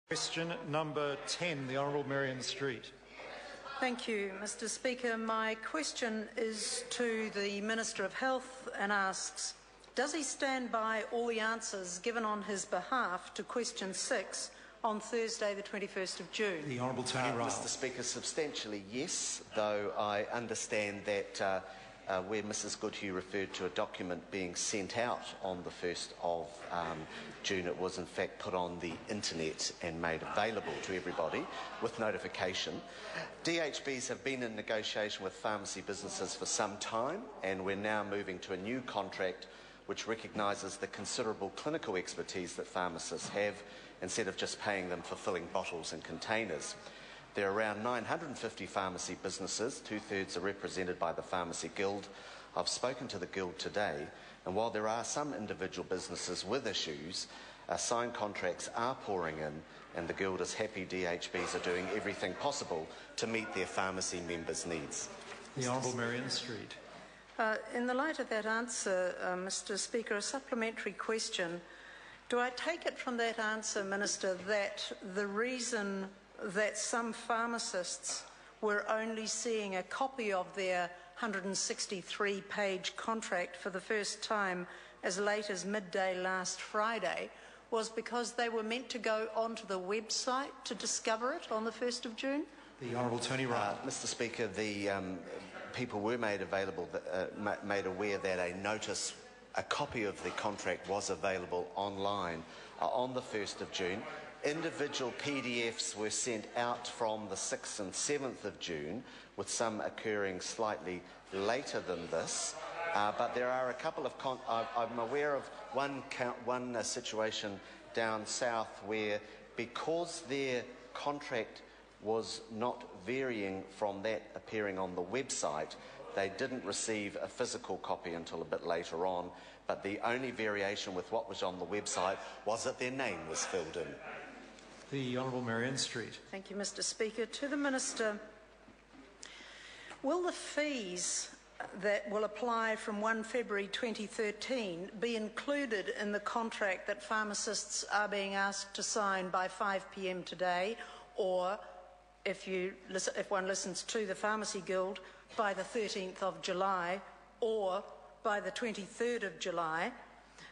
Question number 10, the Honourable Maryan Street. Thank you, Mr. Speaker. My question is to the Minister of Health and asks, does he stand by all the answers given on his behalf to question 6 on Thursday the 21st of June? The Honourable Tony Ryle. Mr. Speaker, substantially yes, though I understand that where Mrs Goodhue referred to a document being sent out on the 1st of June, it was in fact put on the internet and made available to everybody with notification. DHBs have been in negotiation with pharmacy businesses for some time, and we're now moving to a new contract which recognises the considerable clinical expertise that pharmacists have, instead of just paying them for filling bottles and containers. There are around 950 pharmacy businesses, 2/3 are represented by the Pharmacy Guild. I've spoken to the Guild today, and while there are some individual businesses with issues, signed contracts are pouring in, and the Guild is happy DHBs are doing everything possible to meet their pharmacy members' needs. The Honourable Maryan Street. In the light of that answer, Mr. Speaker, a supplementary question. Do I take it from that answer, Minister, that the reason that some pharmacists were only seeing a copy of their 163-page contract for the first time as late as midday last Friday was because they were meant to go onto the website to discover it on the 1st of June? The Honourable Tony Ryle. Mr. Speaker, the people were made made aware that a copy of the contract was available online on the 1st of June. Individual PDFs were sent out from the 6th and 7th of June, with some occurring slightly later than this. But there are a couple of... I'm aware of one situation down south where, because their contract was not varying from that appearing on the website, they didn't receive a physical copy until a bit later on, but the only variation with what was on the website was that their name was filled in. The Honourable Maryan Street. Thank you, Mr. Speaker. To the Minister, will the fees that will apply from 1 February 2013 be included in the contract that pharmacists are being asked to sign by 5 p.m. today, or, if one listens to the Pharmacy Guild, by the 13th of July or by the 23rd of July?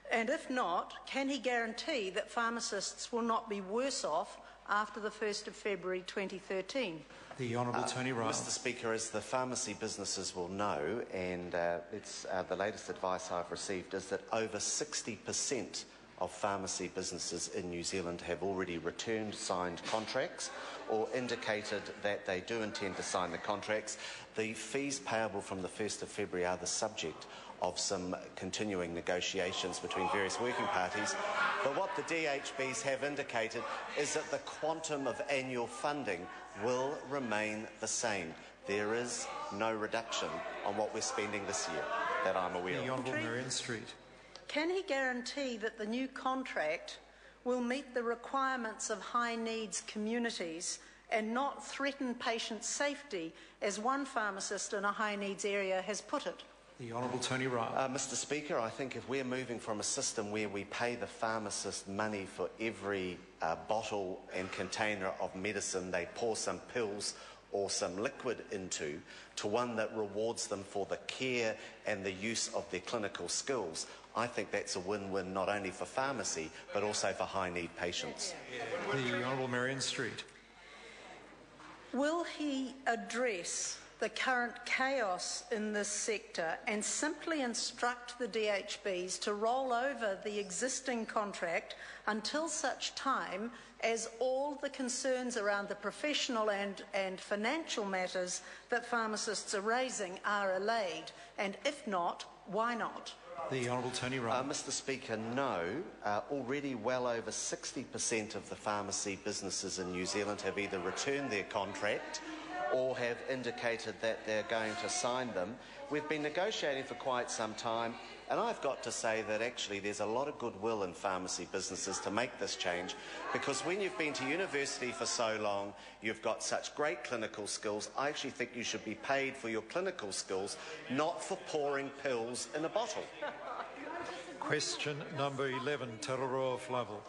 And if not, can he guarantee that pharmacists will not be worse off after the 1st of February 2013? The Honourable Tony Ryle. Mr. Speaker, as the pharmacy businesses will know, and it's the latest advice I've received, is that over 60% of pharmacy businesses in New Zealand have already returned signed contracts or indicated that they do intend to sign the contracts. The fees payable from the 1st of February are the subject of some continuing negotiations between various working parties. But what the DHBs have indicated is that the quantum of annual funding will remain the same. There is no reduction on what we're spending this year that I'm aware of. The Honourable Maryan Street. Can he guarantee that the new contract will meet the requirements of high-needs communities and not threaten patient safety, as one pharmacist in a high-needs area has put it? The Honourable Tony Ryle. Mr. Speaker, I think if we're moving from a system where we pay the pharmacist money for every bottle and container of medicine they pour some pills or some liquid into, to one that rewards them for the care and the use of their clinical skills, I think that's a win-win not only for pharmacy but also for high-need patients. The Honourable Maryan Street. Will he address the current chaos in this sector and simply instruct the DHBs to roll over the existing contract until such time as all the concerns around the professional and financial matters that pharmacists are raising are allayed? And if not, why not? The Honourable Tony Ryle. Mr. Speaker, no. Already well over 60% of the pharmacy businesses in New Zealand have either returned their contract or have indicated that they're going to sign them. We've been negotiating for quite some time, and I've got to say that actually there's a lot of goodwill in pharmacy businesses to make this change, because when you've been to university for so long, you've got such great clinical skills. I actually think you should be paid for your clinical skills, not for pouring pills in a bottle. Question number 11, Te Aroha Flavel.